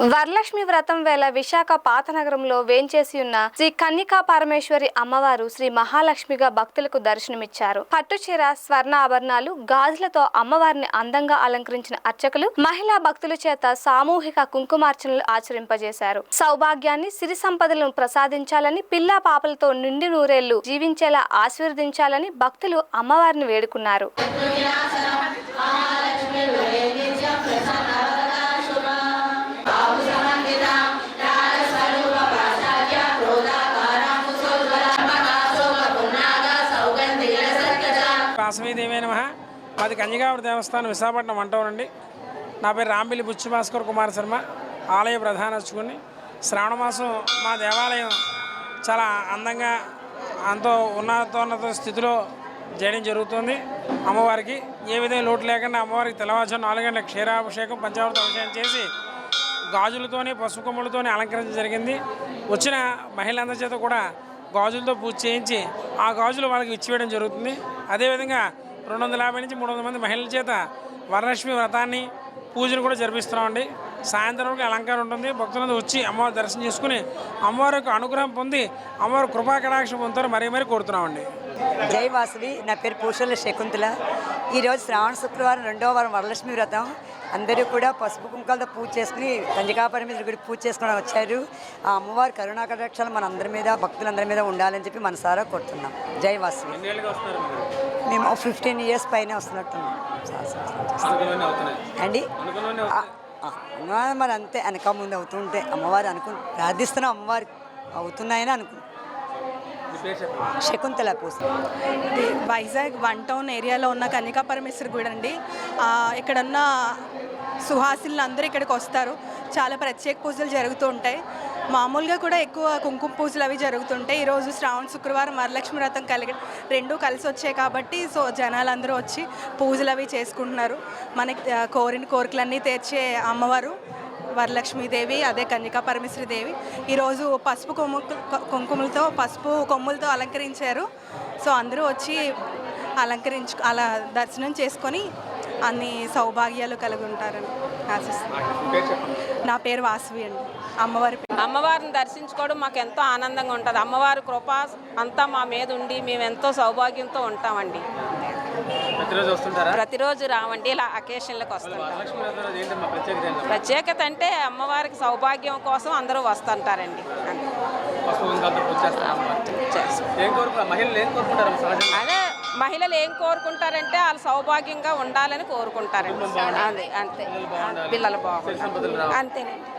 వరలక్ష్మి వ్రతం వేళ విశాఖ పాతనగరంలో వేంచేసి ఉన్న శ్రీ కన్యకా పరమేశ్వరి అమ్మవారు శ్రీ మహాలక్ష్మిగా భక్తులకు దర్శనమిచ్చారు. పట్టుచీర, స్వర్ణ ఆభరణాలు, గాజులతో అమ్మవారిని అందంగా అలంకరించిన అర్చకులు మహిళా భక్తుల చేత సామూహిక కుంకుమార్చనలు ఆచరింపజేశారు. సౌభాగ్యాన్ని, సిరి సంపదలను ప్రసాదించాలని, పిల్లా పాపలతో నిండి నూరేళ్లు జీవించేలా ఆశీర్వదించాలని భక్తులు అమ్మవారిని వేడుకున్నారు. వాసవీదేవి నమః. మాది కన్యకావరి దేవస్థానం విశాఖపట్నం అంటానండి. నా పేరు రాంబిల్లి బుచ్చి భాస్కర్ కుమార్ శర్మ, ఆలయ ప్రధాన అర్చకుడిని. శ్రావణ మాసం మా దేవాలయం చాలా అందంగా ఎంతో ఉన్నతోన్నత స్థితిలో చేయడం జరుగుతుంది. అమ్మవారికి ఏ విధంగా లోటు లేకుండా అమ్మవారికి తెల్లవారుజామున 4 గంటల క్షీరాభిషేకం, పంచామృత అభిషేకం చేసి గాజులతోని, పసుపు కొమ్ములతోని అలంకరించడం జరిగింది. వచ్చిన మహిళలందరి చేత కూడా గాజులతో పూజ చేయించి ఆ గాజులు వాళ్ళకి ఇచ్చివేయడం జరుగుతుంది. అదేవిధంగా 250 నుంచి 300 మంది మహిళల చేత వరలక్ష్మి వ్రతాన్ని, పూజను కూడా జరిపిస్తున్నామండి. సాయంత్రం వరకు అలంకారం ఉంటుంది. భక్తులందరూ వచ్చి అమ్మవారి దర్శనం చేసుకుని అమ్మవారి యొక్క అనుగ్రహం పొంది అమ్మవారి కృపా కటాక్షం పొందుతారు మరీ కోరుతున్నామండి. జై వాసవి. నా పేరు పూషల శకుంతల. ఈరోజు శ్రావణ శుక్రవారం 2వ వారం వరలక్ష్మి వ్రతం. అందరూ కూడా పసుపు కుంకాలతో పూజ చేసుకుని కన్యకాపరమేశ్వరి గుడి పూజ చేసుకుని వచ్చారు. ఆ అమ్మవారి కరుణా కటాక్షాలు మన అందరి మీద, భక్తులందరి మీద ఉండాలని చెప్పి మనసారా కోరుతున్నాం. జై వాసవి. మేము 15 years పైన వస్తున్నట్టున్నాం అండి. మరి అంతే, వెనక ముందు అవుతుంటే అమ్మవారు ప్రార్థిస్తున్నాం, అమ్మవారి అవుతున్నాయని అనుకుంటున్నాం. శకుంతల పూస. వైజాగ్ 1 టౌన్ ఏరియాలో ఉన్న కన్యకా పరమేశ్వరి గుడి అండి. ఇక్కడ ఉన్న సుహాసినులు అందరూ ఇక్కడికి వస్తారు. చాలా ప్రత్యేక పూజలు జరుగుతూ ఉంటాయి. మామూలుగా కూడా ఎక్కువ కుంకుమ పూజలు అవి జరుగుతుంటాయి. ఈరోజు శ్రావణ శుక్రవారం వరలక్ష్మి వ్రతం రెండు కలిసి వచ్చాయి కాబట్టి జనాలందరూ వచ్చి పూజలు అవి చేసుకుంటున్నారు. మనకి కోరిన కోరికలన్నీ తీర్చే అమ్మవారు వరలక్ష్మీదేవి, అదే కన్యకా పరమేశ్వరి దేవి. ఈరోజు పసుపు కుంకుమలతో, పసుపు కొమ్ములతో అలంకరించారు. అందరూ వచ్చి అలా దర్శనం చేసుకొని అన్ని సౌభాగ్యాలు కలిగి ఉంటారని ఆశిస్తున్నాను. నా పేరు వాసవి అండి. అమ్మవారిని దర్శించుకోవడం మాకు ఎంతో ఆనందంగా ఉంటుంది. అమ్మవారి కృప అంతా మా మీద ఉండి మేము ఎంతో సౌభాగ్యంతో ఉంటామండి. ప్రతిరోజు రావండి, ఇలా అకేషన్లకు వస్తుంటారు. ప్రత్యేకత అంటే అమ్మవారికి సౌభాగ్యం కోసం అందరూ వస్తుంటారండి. అదే మహిళలు ఏం కోరుకుంటారంటే వాళ్ళు సౌభాగ్యంగా ఉండాలని కోరుకుంటారండి. అంతే, పిల్లలు బాగుంటారు అంతేనండి.